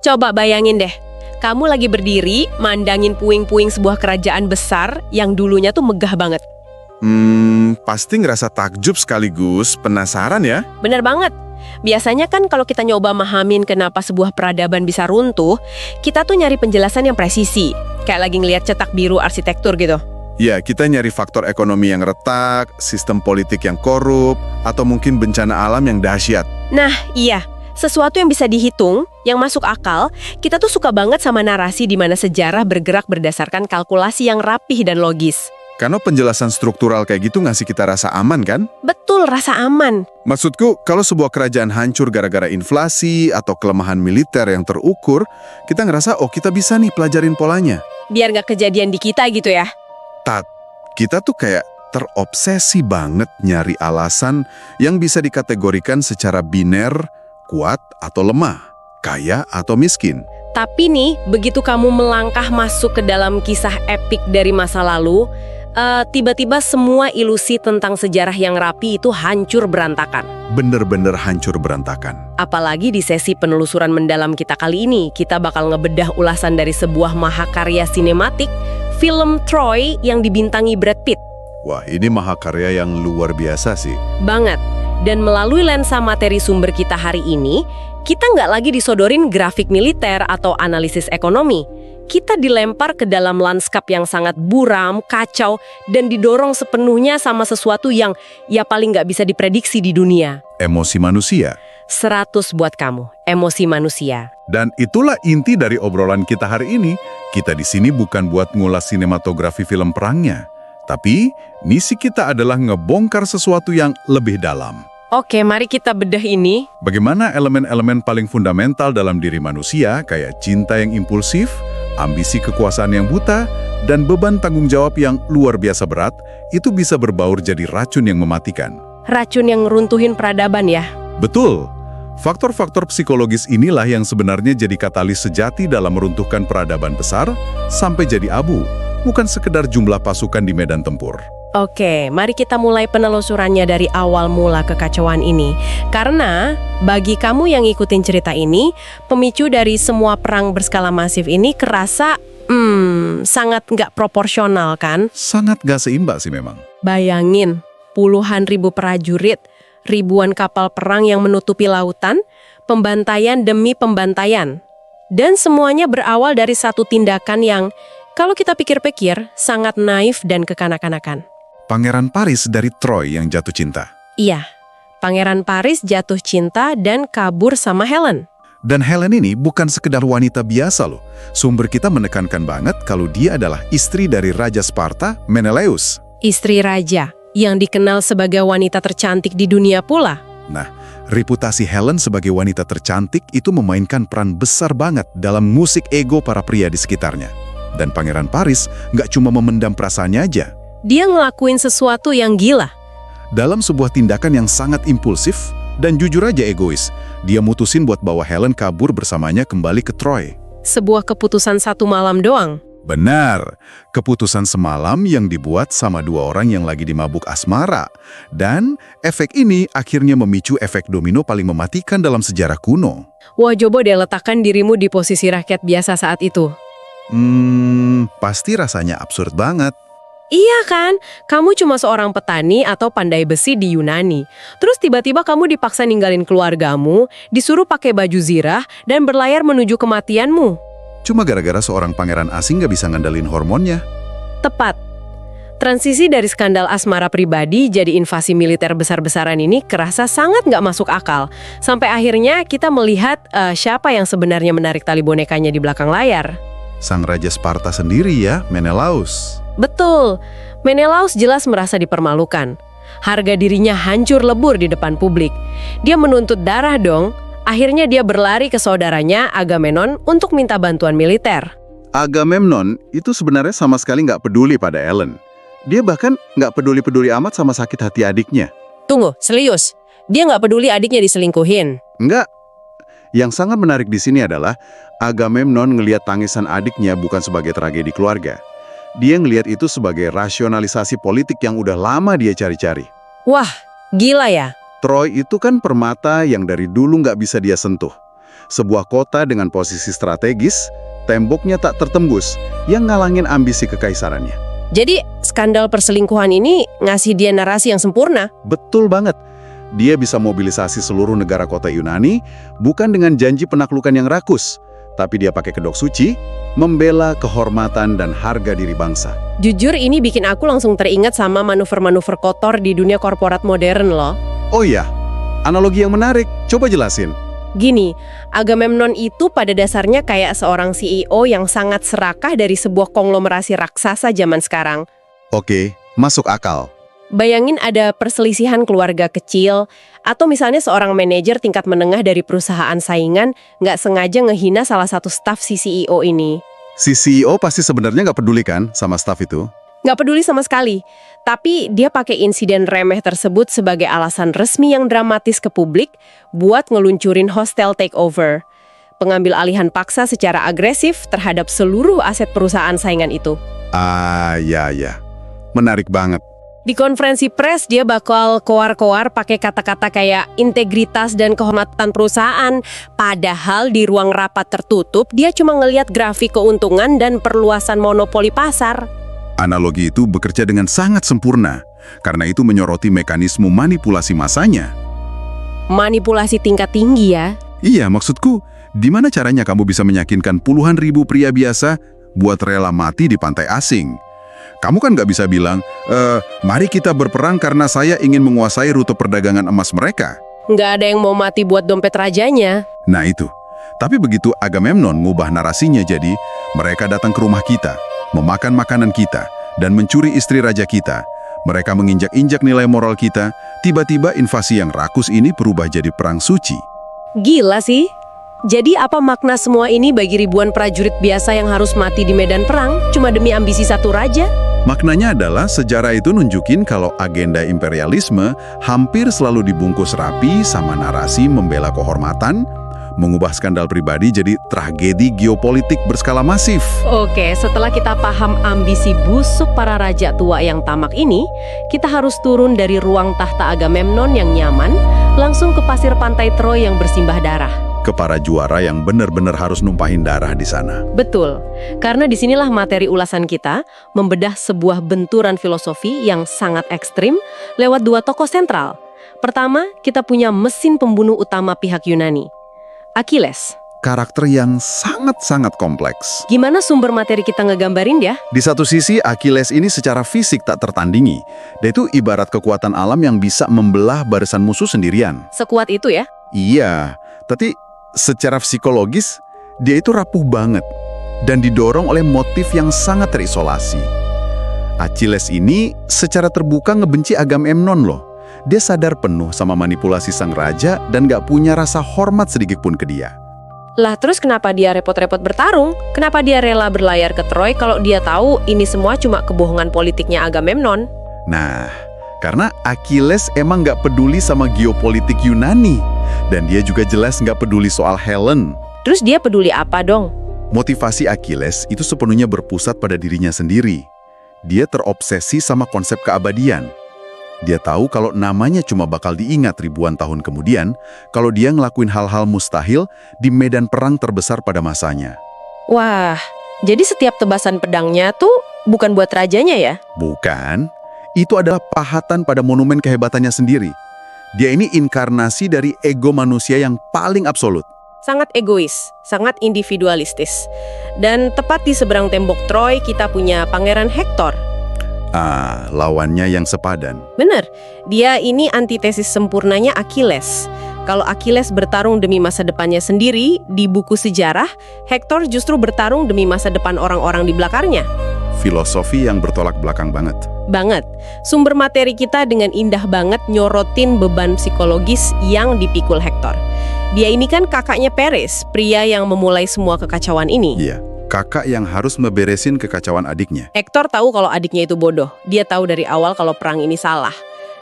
Coba bayangin deh, kamu lagi berdiri, mandangin puing-puing sebuah kerajaan besar yang dulunya tuh megah banget. Pasti ngerasa takjub sekaligus penasaran ya? Bener banget. Biasanya kan kalau kita nyoba mahamin kenapa sebuah peradaban bisa runtuh, kita tuh nyari penjelasan yang presisi. Kayak lagi ngeliat cetak biru arsitektur gitu. Ya, kita nyari faktor ekonomi yang retak, sistem politik yang korup, atau mungkin bencana alam yang dahsyat. Nah, iya. Sesuatu yang bisa dihitung, yang masuk akal, kita tuh suka banget sama narasi di mana sejarah bergerak berdasarkan kalkulasi yang rapih dan logis. Karena penjelasan struktural kayak gitu ngasih kita rasa aman kan? Betul, rasa aman. Maksudku, kalau sebuah kerajaan hancur gara-gara inflasi atau kelemahan militer yang terukur, kita ngerasa, oh kita bisa nih pelajarin polanya. Biar nggak kejadian di kita gitu ya. Kita tuh kayak terobsesi banget nyari alasan yang bisa dikategorikan secara biner, kuat atau lemah, kaya atau miskin. Tapi nih, begitu kamu melangkah masuk ke dalam kisah epik dari masa lalu, tiba-tiba semua ilusi tentang sejarah yang rapi itu hancur berantakan. Bener-bener hancur berantakan. Apalagi di sesi penelusuran mendalam kita kali ini, kita bakal ngebedah ulasan dari sebuah mahakarya sinematik, film Troy yang dibintangi Brad Pitt. Wah, ini mahakarya yang luar biasa sih. Banget. Dan melalui lensa materi sumber kita hari ini, kita nggak lagi disodorin grafik militer atau analisis ekonomi. Kita dilempar ke dalam lanskap yang sangat buram, kacau, dan didorong sepenuhnya sama sesuatu yang ya paling nggak bisa diprediksi di dunia. Emosi manusia. 100 buat kamu, emosi manusia. Dan itulah inti dari obrolan kita hari ini. Kita di sini bukan buat ngulas sinematografi film perangnya, tapi misi kita adalah ngebongkar sesuatu yang lebih dalam. Oke, mari kita bedah ini. Bagaimana elemen-elemen paling fundamental dalam diri manusia, kayak cinta yang impulsif, ambisi kekuasaan yang buta, dan beban tanggung jawab yang luar biasa berat, itu bisa berbaur jadi racun yang mematikan. Racun yang ngeruntuhin peradaban ya? Betul. Faktor-faktor psikologis inilah yang sebenarnya jadi katalis sejati dalam meruntuhkan peradaban besar sampai jadi abu, bukan sekedar jumlah pasukan di medan tempur. Oke, mari kita mulai penelusurannya dari awal mula kekacauan ini. Karena bagi kamu yang ngikutin cerita ini, pemicu dari semua perang berskala masif ini kerasa sangat nggak proporsional kan? Sangat nggak seimbang sih memang. Bayangin, puluhan ribu prajurit, ribuan kapal perang yang menutupi lautan, pembantaian demi pembantaian. Dan semuanya berawal dari satu tindakan yang, kalau kita pikir-pikir, sangat naif dan kekanak-kanakan. Pangeran Paris dari Troy yang jatuh cinta. Iya, Pangeran Paris jatuh cinta dan kabur sama Helen. Dan Helen ini bukan sekedar wanita biasa loh. Sumber kita menekankan banget kalau dia adalah istri dari Raja Sparta, Menelaus. Istri raja, yang dikenal sebagai wanita tercantik di dunia pula. Nah, reputasi Helen sebagai wanita tercantik itu memainkan peran besar banget dalam musik ego para pria di sekitarnya. Dan Pangeran Paris nggak cuma memendam perasaannya aja. Dia ngelakuin sesuatu yang gila. Dalam sebuah tindakan yang sangat impulsif dan jujur aja egois, dia mutusin buat bawa Helen kabur bersamanya kembali ke Troy. Sebuah keputusan satu malam doang. Benar, keputusan semalam yang dibuat sama dua orang yang lagi dimabuk asmara. Dan efek ini akhirnya memicu efek domino paling mematikan dalam sejarah kuno. Wah, coba deh letakkan dirimu di posisi rakyat biasa saat itu. Pasti rasanya absurd banget. Iya kan? Kamu cuma seorang petani atau pandai besi di Yunani. Terus tiba-tiba kamu dipaksa ninggalin keluargamu, disuruh pakai baju zirah, dan berlayar menuju kematianmu. Cuma gara-gara seorang pangeran asing gak bisa ngandelin hormonnya. Tepat. Transisi dari skandal asmara pribadi jadi invasi militer besar-besaran ini kerasa sangat nggak masuk akal. Sampai akhirnya kita melihat siapa yang sebenarnya menarik tali bonekanya di belakang layar. Sang Raja Sparta sendiri ya, Menelaus. Betul, Menelaus jelas merasa dipermalukan. Harga dirinya hancur lebur di depan publik. Dia menuntut darah dong. Akhirnya dia berlari ke saudaranya Agamemnon untuk minta bantuan militer. Agamemnon itu sebenarnya sama sekali nggak peduli pada Helen. Dia bahkan nggak peduli-peduli amat sama sakit hati adiknya. Tunggu, serius? Dia nggak peduli adiknya diselingkuhin? Nggak. Yang sangat menarik di sini adalah Agamemnon ngelihat tangisan adiknya bukan sebagai tragedi keluarga. Dia ngelihat itu sebagai rasionalisasi politik yang udah lama dia cari-cari. Wah, gila ya? Troy itu kan permata yang dari dulu nggak bisa dia sentuh. Sebuah kota dengan posisi strategis, temboknya tak tertembus, yang ngalangin ambisi kekaisarannya. Jadi, skandal perselingkuhan ini ngasih dia narasi yang sempurna. Betul banget. Dia bisa mobilisasi seluruh negara kota Yunani, bukan dengan janji penaklukan yang rakus, tapi dia pakai kedok suci, membela kehormatan dan harga diri bangsa. Jujur, ini bikin aku langsung teringat sama manuver-manuver kotor di dunia korporat modern loh. Oh iya, analogi yang menarik. Coba jelasin. Gini, Agamemnon itu pada dasarnya kayak seorang CEO yang sangat serakah dari sebuah konglomerasi raksasa zaman sekarang. Oke, masuk akal. Bayangin ada perselisihan keluarga kecil, atau misalnya seorang manajer tingkat menengah dari perusahaan saingan nggak sengaja ngehina salah satu staf si CEO ini. Si CEO pasti sebenarnya nggak peduli kan sama staf itu? Nggak peduli sama sekali, tapi dia pakai insiden remeh tersebut sebagai alasan resmi yang dramatis ke publik buat ngeluncurin hostile takeover. Pengambil alihan paksa secara agresif terhadap seluruh aset perusahaan saingan itu. Ya. Menarik banget. Di konferensi pers dia bakal koar-koar pakai kata-kata kayak integritas dan kehormatan perusahaan. Padahal di ruang rapat tertutup dia cuma ngelihat grafik keuntungan dan perluasan monopoli pasar. Analogi itu bekerja dengan sangat sempurna, karena itu menyoroti mekanisme manipulasi masanya. Manipulasi tingkat tinggi ya. Iya, maksudku, di mana caranya kamu bisa meyakinkan puluhan ribu pria biasa buat rela mati di pantai asing? Kamu kan nggak bisa bilang, mari kita berperang karena saya ingin menguasai rute perdagangan emas mereka. Nggak ada yang mau mati buat dompet rajanya. Nah itu. Tapi begitu Agamemnon ngubah narasinya jadi, mereka datang ke rumah kita, memakan makanan kita, dan mencuri istri raja kita. Mereka menginjak-injak nilai moral kita, tiba-tiba invasi yang rakus ini berubah jadi perang suci. Gila sih. Jadi apa makna semua ini bagi ribuan prajurit biasa yang harus mati di medan perang cuma demi ambisi satu raja? Maknanya adalah sejarah itu nunjukin kalau agenda imperialisme hampir selalu dibungkus rapi sama narasi membela kehormatan, mengubah skandal pribadi jadi tragedi geopolitik berskala masif. Oke, setelah kita paham ambisi busuk para raja tua yang tamak ini, kita harus turun dari ruang tahta Agamemnon yang nyaman, langsung ke pasir pantai Troy yang bersimbah darah. Ke para juara yang benar-benar harus numpahin darah di sana. Betul, karena disinilah materi ulasan kita membedah sebuah benturan filosofi yang sangat ekstrim lewat dua tokoh sentral. Pertama, kita punya mesin pembunuh utama pihak Yunani, Achilles. Karakter yang sangat-sangat kompleks. Gimana sumber materi kita ngegambarin dia? Di satu sisi, Achilles ini secara fisik tak tertandingi. Dia itu ibarat kekuatan alam yang bisa membelah barisan musuh sendirian. Sekuat itu ya? Iya, tapi secara psikologis, dia itu rapuh banget dan didorong oleh motif yang sangat terisolasi. Achilles ini secara terbuka ngebenci Agamemnon loh. Dia sadar penuh sama manipulasi sang raja dan gak punya rasa hormat sedikit pun ke dia. Lah terus kenapa dia repot-repot bertarung? Kenapa dia rela berlayar ke Troy kalau dia tahu ini semua cuma kebohongan politiknya Agamemnon? Nah, karena Achilles emang gak peduli sama geopolitik Yunani. Dan dia juga jelas nggak peduli soal Helen. Terus dia peduli apa dong? Motivasi Achilles itu sepenuhnya berpusat pada dirinya sendiri. Dia terobsesi sama konsep keabadian. Dia tahu kalau namanya cuma bakal diingat ribuan tahun kemudian kalau dia ngelakuin hal-hal mustahil di medan perang terbesar pada masanya. Wah, jadi setiap tebasan pedangnya tuh bukan buat rajanya ya? Bukan. Itu adalah pahatan pada monumen kehebatannya sendiri. Dia ini inkarnasi dari ego manusia yang paling absolut. Sangat egois, sangat individualistis. Dan tepat di seberang tembok Troy kita punya Pangeran Hektor. Lawannya yang sepadan. Bener, dia ini antitesis sempurnanya Achilles. Kalau Achilles bertarung demi masa depannya sendiri, di buku sejarah, Hektor justru bertarung demi masa depan orang-orang di belakangnya. Filosofi yang bertolak belakang banget. Banget. Sumber materi kita dengan indah banget nyorotin beban psikologis yang dipikul Hektor. Dia ini kan kakaknya Paris, pria yang memulai semua kekacauan ini. Iya, kakak yang harus memberesin kekacauan adiknya. Hektor tahu kalau adiknya itu bodoh. Dia tahu dari awal kalau perang ini salah.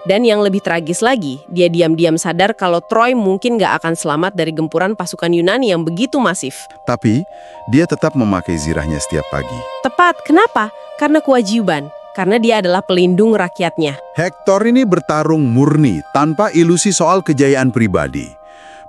Dan yang lebih tragis lagi, dia diam-diam sadar kalau Troy mungkin gak akan selamat dari gempuran pasukan Yunani yang begitu masif. Tapi, dia tetap memakai zirahnya setiap pagi. Tepat, kenapa? Karena kewajiban. Karena dia adalah pelindung rakyatnya. Hektor ini bertarung murni, tanpa ilusi soal kejayaan pribadi.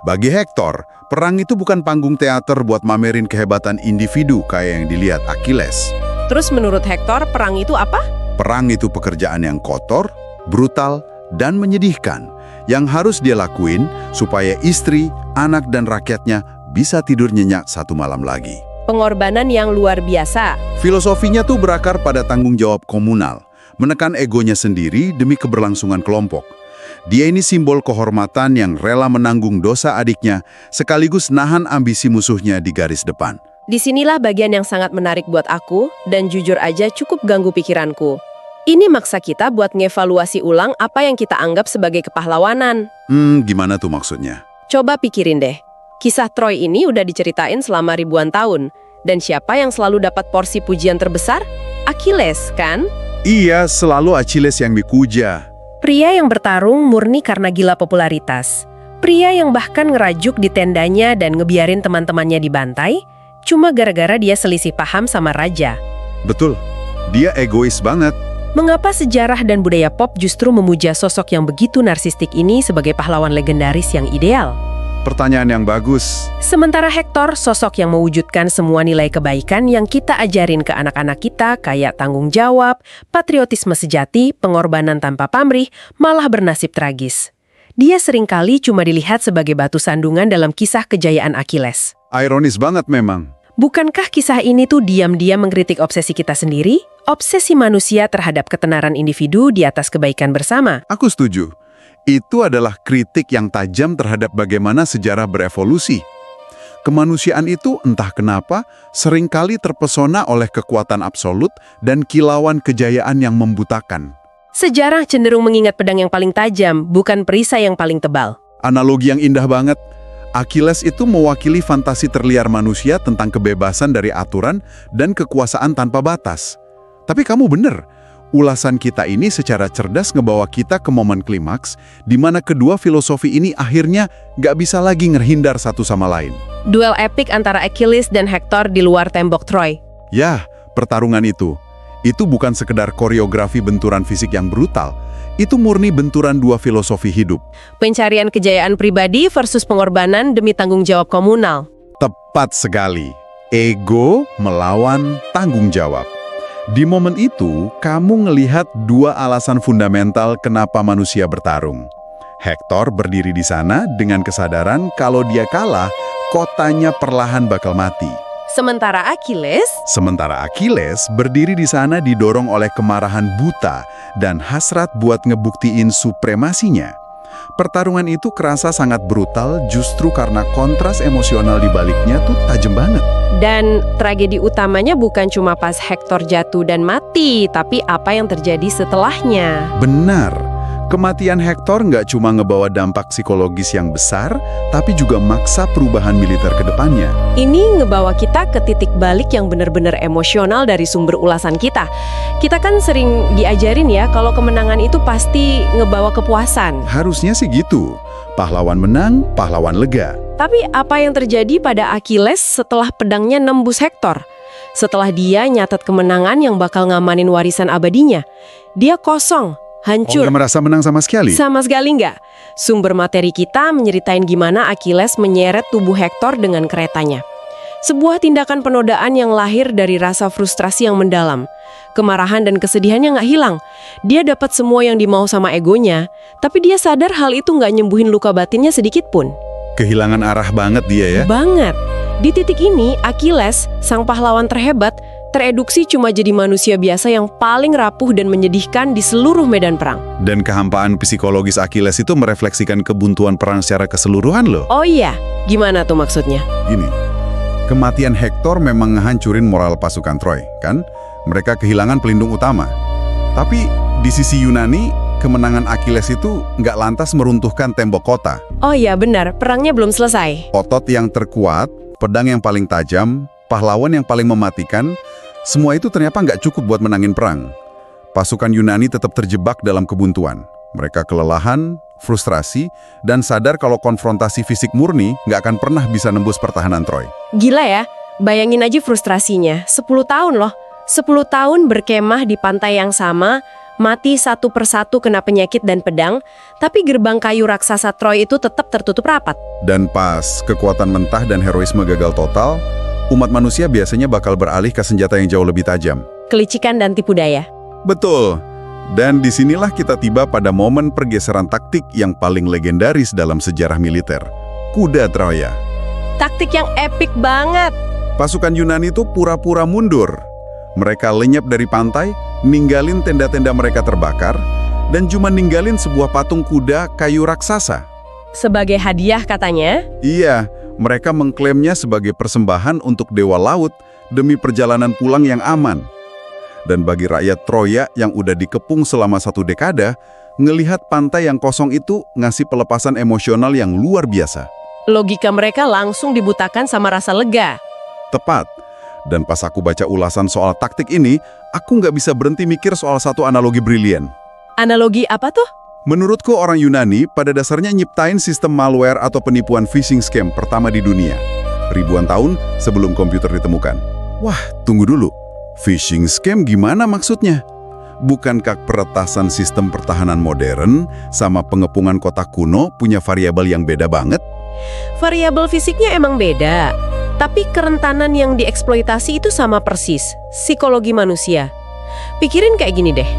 Bagi Hektor, Perang itu bukan panggung teater buat mamerin kehebatan individu kayak yang dilihat Achilles. Terus menurut Hector, perang itu apa? Perang itu pekerjaan yang kotor, brutal, dan menyedihkan. Yang harus dia lakuin supaya istri, anak, dan rakyatnya bisa tidur nyenyak satu malam lagi. Pengorbanan yang luar biasa. Filosofinya tuh berakar pada tanggung jawab komunal, menekan egonya sendiri demi keberlangsungan kelompok. Dia ini simbol kehormatan yang rela menanggung dosa adiknya, sekaligus nahan ambisi musuhnya di garis depan. Disinilah bagian yang sangat menarik buat aku, dan jujur aja cukup ganggu pikiranku. Ini maksa kita buat ngevaluasi ulang apa yang kita anggap sebagai kepahlawanan. Gimana tuh maksudnya? Coba pikirin deh, kisah Troy ini udah diceritain selama ribuan tahun. Dan siapa yang selalu dapat porsi pujian terbesar? Achilles, kan? Iya, selalu Achilles yang dipuja. Pria yang bertarung murni karena gila popularitas. Pria yang bahkan ngerajuk di tendanya dan ngebiarin teman-temannya dibantai, cuma gara-gara dia selisih paham sama raja. Betul, dia egois banget. Mengapa sejarah dan budaya pop justru memuja sosok yang begitu narsistik ini sebagai pahlawan legendaris yang ideal? Pertanyaan yang bagus. Sementara Hector, sosok yang mewujudkan semua nilai kebaikan yang kita ajarin ke anak-anak kita, kayak tanggung jawab, patriotisme sejati, pengorbanan tanpa pamrih, malah bernasib tragis. Dia seringkali cuma dilihat sebagai batu sandungan dalam kisah kejayaan Achilles. Ironis banget memang. Bukankah kisah ini tuh diam-diam mengkritik obsesi kita sendiri? Obsesi manusia terhadap ketenaran individu di atas kebaikan bersama. Aku setuju. Itu adalah kritik yang tajam terhadap bagaimana sejarah berevolusi. Kemanusiaan itu entah kenapa seringkali terpesona oleh kekuatan absolut dan kilauan kejayaan yang membutakan. Sejarah cenderung mengingat pedang yang paling tajam, bukan perisai yang paling tebal. Analogi yang indah banget. Achilles itu mewakili fantasi terliar manusia tentang kebebasan dari aturan dan kekuasaan tanpa batas. Tapi kamu bener. Ulasan kita ini secara cerdas ngebawa kita ke momen klimaks di mana kedua filosofi ini akhirnya nggak bisa lagi ngehindar satu sama lain. Duel epik antara Achilles dan Hector di luar tembok Troy. Ya, pertarungan itu bukan sekedar koreografi benturan fisik yang brutal. Itu murni benturan dua filosofi hidup. Pencarian kejayaan pribadi versus pengorbanan demi tanggung jawab komunal. Tepat sekali. Ego melawan tanggung jawab. Di momen itu, kamu ngelihat dua alasan fundamental kenapa manusia bertarung. Hector berdiri di sana dengan kesadaran kalau dia kalah, kotanya perlahan bakal mati. Sementara Achilles berdiri di sana didorong oleh kemarahan buta dan hasrat buat ngebuktiin supremasinya. Pertarungan itu kerasa sangat brutal justru karena kontras emosional di baliknya tuh tajam banget. Dan tragedi utamanya bukan cuma pas Hector jatuh dan mati, tapi apa yang terjadi setelahnya. Benar. Kematian Hector nggak cuma ngebawa dampak psikologis yang besar, tapi juga maksa perubahan militer ke depannya. Ini ngebawa kita ke titik balik yang benar-benar emosional dari sumber ulasan kita. Kita kan sering diajarin ya, kalau kemenangan itu pasti ngebawa kepuasan. Harusnya sih gitu. Pahlawan menang, pahlawan lega. Tapi apa yang terjadi pada Achilles setelah pedangnya nembus Hector? Setelah dia nyatat kemenangan yang bakal ngamanin warisan abadinya, dia kosong. Hancur. Nggak merasa menang sama sekali? Sama sekali nggak. Sumber materi kita menyeritain gimana Achilles menyeret tubuh Hector dengan keretanya. Sebuah tindakan penodaan yang lahir dari rasa frustrasi yang mendalam. Kemarahan dan kesedihannya nggak hilang. Dia dapat semua yang dimau sama egonya, tapi dia sadar hal itu nggak nyembuhin luka batinnya sedikit pun. Kehilangan arah banget dia ya? Banget. Di titik ini, Achilles, sang pahlawan terhebat, tereduksi cuma jadi manusia biasa yang paling rapuh dan menyedihkan di seluruh medan perang. Dan kehampaan psikologis Achilles itu merefleksikan kebuntuan perang secara keseluruhan loh. Oh iya, gimana tuh maksudnya? Gini, kematian Hector memang ngehancurin moral pasukan Troy, kan? Mereka kehilangan pelindung utama. Tapi di sisi Yunani, kemenangan Achilles itu nggak lantas meruntuhkan tembok kota. Oh iya benar, perangnya belum selesai. Otot yang terkuat, pedang yang paling tajam, pahlawan yang paling mematikan, semua itu ternyata nggak cukup buat menangin perang. Pasukan Yunani tetap terjebak dalam kebuntuan. Mereka kelelahan, frustrasi, dan sadar kalau konfrontasi fisik murni nggak akan pernah bisa nembus pertahanan Troy. Gila ya, bayangin aja frustrasinya. 10 tahun loh. 10 tahun berkemah di pantai yang sama, Mati satu persatu kena penyakit dan pedang, tapi gerbang kayu raksasa Troy itu tetap tertutup rapat. Dan pas kekuatan mentah dan heroisme gagal total, umat manusia biasanya bakal beralih ke senjata yang jauh lebih tajam. Kelicikan dan tipu daya. Betul. Dan disinilah kita tiba pada momen pergeseran taktik yang paling legendaris dalam sejarah militer. Kuda Troya. Taktik yang epik banget. Pasukan Yunani itu pura-pura mundur. Mereka lenyap dari pantai, ninggalin tenda-tenda mereka terbakar, dan cuma ninggalin sebuah patung kuda kayu raksasa. Sebagai hadiah katanya. Iya, mereka mengklaimnya sebagai persembahan untuk dewa laut demi perjalanan pulang yang aman. Dan bagi rakyat Troya yang udah dikepung selama 1 dekade, ngelihat pantai yang kosong itu ngasih pelepasan emosional yang luar biasa. Logika mereka langsung dibutakan sama rasa lega. Tepat. Dan pas aku baca ulasan soal taktik ini, aku nggak bisa berhenti mikir soal satu analogi brilian. Analogi apa tuh? Menurutku orang Yunani pada dasarnya nyiptain sistem malware atau penipuan phishing scam pertama di dunia. Ribuan tahun sebelum komputer ditemukan. Wah, tunggu dulu. Phishing scam gimana maksudnya? Bukankah peretasan sistem pertahanan modern sama pengepungan kota kuno punya variabel yang beda banget? Variabel fisiknya emang beda. Tapi kerentanan yang dieksploitasi itu sama persis, psikologi manusia. Pikirin kayak gini deh,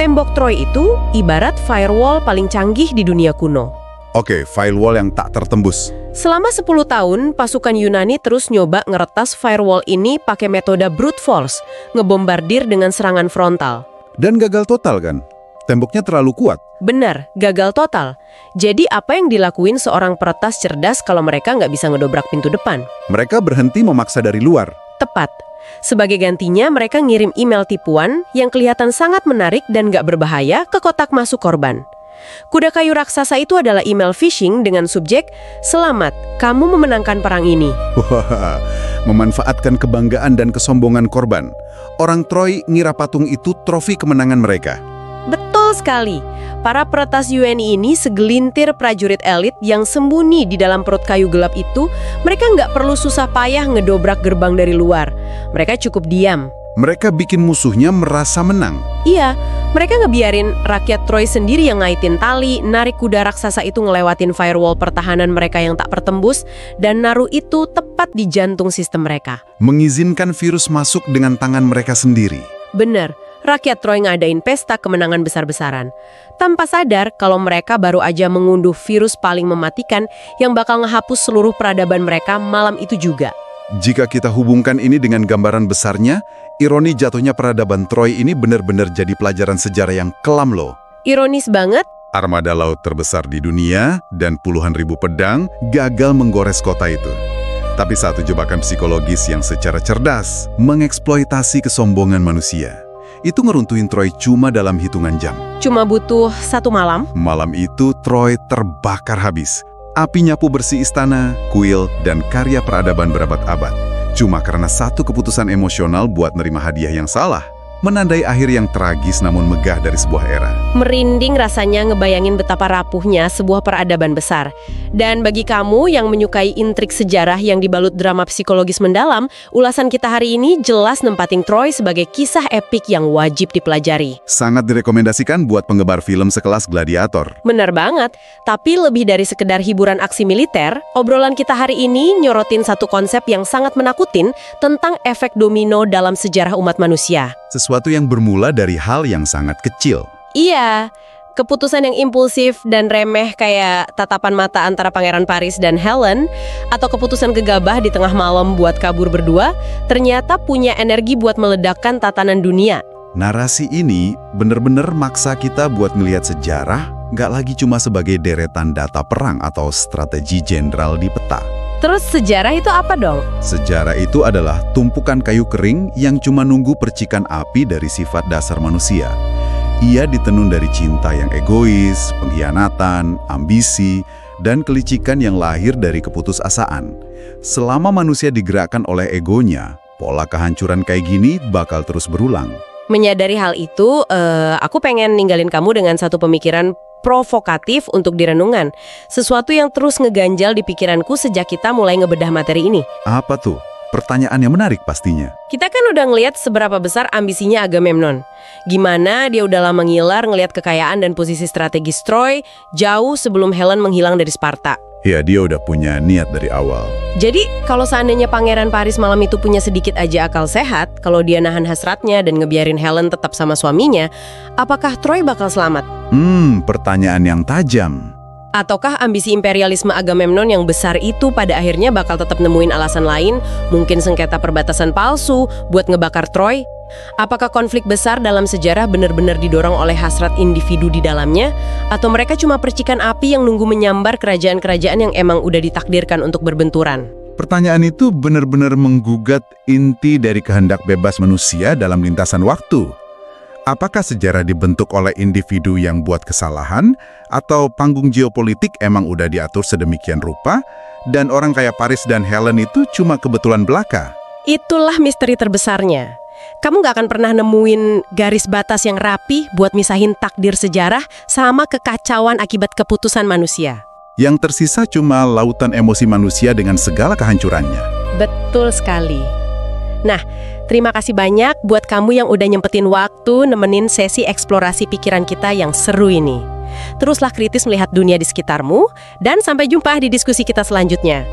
tembok Troy itu ibarat firewall paling canggih di dunia kuno. Oke, firewall yang tak tertembus. Selama 10 tahun, pasukan Yunani terus nyoba ngeretas firewall ini pakai metode brute force, ngebombardir dengan serangan frontal. Dan gagal total kan? Temboknya terlalu kuat. Benar, gagal total. Jadi apa yang dilakuin seorang peretas cerdas kalau mereka nggak bisa ngedobrak pintu depan? Mereka berhenti memaksa dari luar. Tepat. Sebagai gantinya, mereka ngirim email tipuan yang kelihatan sangat menarik dan nggak berbahaya ke kotak masuk korban. Kuda kayu raksasa itu adalah email phishing dengan subjek, "Selamat, kamu memenangkan perang ini." Wah, memanfaatkan kebanggaan dan kesombongan korban. Orang Troy ngira patung itu trofi kemenangan mereka. Betul sekali. Para peretas UNI ini segelintir prajurit elit yang sembunyi di dalam perut kayu gelap itu. Mereka nggak perlu susah payah ngedobrak gerbang dari luar. Mereka cukup diam. Mereka bikin musuhnya merasa menang. Iya, mereka ngebiarin rakyat Troy sendiri yang ngaitin tali, narik kuda raksasa itu ngelewatin firewall pertahanan mereka yang tak pertembus, dan naruh itu tepat di jantung sistem mereka. Mengizinkan virus masuk dengan tangan mereka sendiri. Bener, rakyat Troy ngadain pesta kemenangan besar-besaran. Tanpa sadar kalau mereka baru aja mengunduh virus paling mematikan yang bakal ngehapus seluruh peradaban mereka malam itu juga. Jika kita hubungkan ini dengan gambaran besarnya, ironi jatuhnya peradaban Troy ini benar-benar jadi pelajaran sejarah yang kelam loh. Ironis banget. Armada laut terbesar di dunia dan puluhan ribu pedang gagal menggores kota itu. Tapi satu jebakan psikologis yang secara cerdas mengeksploitasi kesombongan manusia. Itu ngeruntuhin Troy cuma dalam hitungan jam. Cuma butuh 1 malam. Malam itu Troy terbakar habis. Api nyapu bersih istana, kuil, dan karya peradaban berabad-abad. Cuma karena satu keputusan emosional buat nerima hadiah yang salah. Menandai akhir yang tragis namun megah dari sebuah era. Merinding rasanya ngebayangin betapa rapuhnya sebuah peradaban besar. Dan bagi kamu yang menyukai intrik sejarah yang dibalut drama psikologis mendalam, ulasan kita hari ini jelas nempatin Troy sebagai kisah epik yang wajib dipelajari. Sangat direkomendasikan buat penggemar film sekelas Gladiator. Benar banget, tapi lebih dari sekedar hiburan aksi militer, obrolan kita hari ini nyorotin satu konsep yang sangat menakutin tentang efek domino dalam sejarah umat manusia. Sesuatu yang bermula dari hal yang sangat kecil. Iya, keputusan yang impulsif dan remeh kayak tatapan mata antara Pangeran Paris dan Helen, atau keputusan gegabah di tengah malam buat kabur berdua, ternyata punya energi buat meledakkan tatanan dunia. Narasi ini benar-benar maksa kita buat melihat sejarah, nggak lagi cuma sebagai deretan data perang atau strategi jenderal di peta. Terus sejarah itu apa dong? Sejarah itu adalah tumpukan kayu kering yang cuma nunggu percikan api dari sifat dasar manusia. Ia ditenun dari cinta yang egois, pengkhianatan, ambisi, dan kelicikan yang lahir dari keputusasaan. Selama manusia digerakkan oleh egonya, pola kehancuran kayak gini bakal terus berulang. Menyadari hal itu, aku pengen ninggalin kamu dengan satu pemikiran provokatif untuk direnungan. Sesuatu yang terus ngeganjal di pikiranku sejak kita mulai ngebedah materi ini. Apa tuh? Pertanyaan yang menarik pastinya. Kita kan udah ngelihat seberapa besar ambisinya Agamemnon. Gimana dia udah lama ngiler ngelihat kekayaan dan posisi strategis Troy jauh sebelum Helen menghilang dari Sparta. Ya, dia udah punya niat dari awal. Jadi, kalau seandainya Pangeran Paris malam itu punya sedikit aja akal sehat, kalau dia nahan hasratnya dan ngebiarin Helen tetap sama suaminya, apakah Troy bakal selamat? Pertanyaan yang tajam. Ataukah ambisi imperialisme Agamemnon yang besar itu pada akhirnya bakal tetap nemuin alasan lain, mungkin sengketa perbatasan palsu buat ngebakar Troy? Apakah konflik besar dalam sejarah benar-benar didorong oleh hasrat individu di dalamnya? Atau mereka cuma percikan api yang nunggu menyambar kerajaan-kerajaan yang emang udah ditakdirkan untuk berbenturan? Pertanyaan itu benar-benar menggugat inti dari kehendak bebas manusia dalam lintasan waktu. Apakah sejarah dibentuk oleh individu yang buat kesalahan, atau panggung geopolitik emang udah diatur sedemikian rupa, dan orang kayak Paris dan Helen itu cuma kebetulan belaka? Itulah misteri terbesarnya. Kamu nggak akan pernah nemuin garis batas yang rapi buat misahin takdir sejarah sama kekacauan akibat keputusan manusia. Yang tersisa cuma lautan emosi manusia dengan segala kehancurannya. Betul sekali. Nah, terima kasih banyak buat kamu yang udah nyempetin waktu nemenin sesi eksplorasi pikiran kita yang seru ini. Teruslah kritis melihat dunia di sekitarmu, dan sampai jumpa di diskusi kita selanjutnya.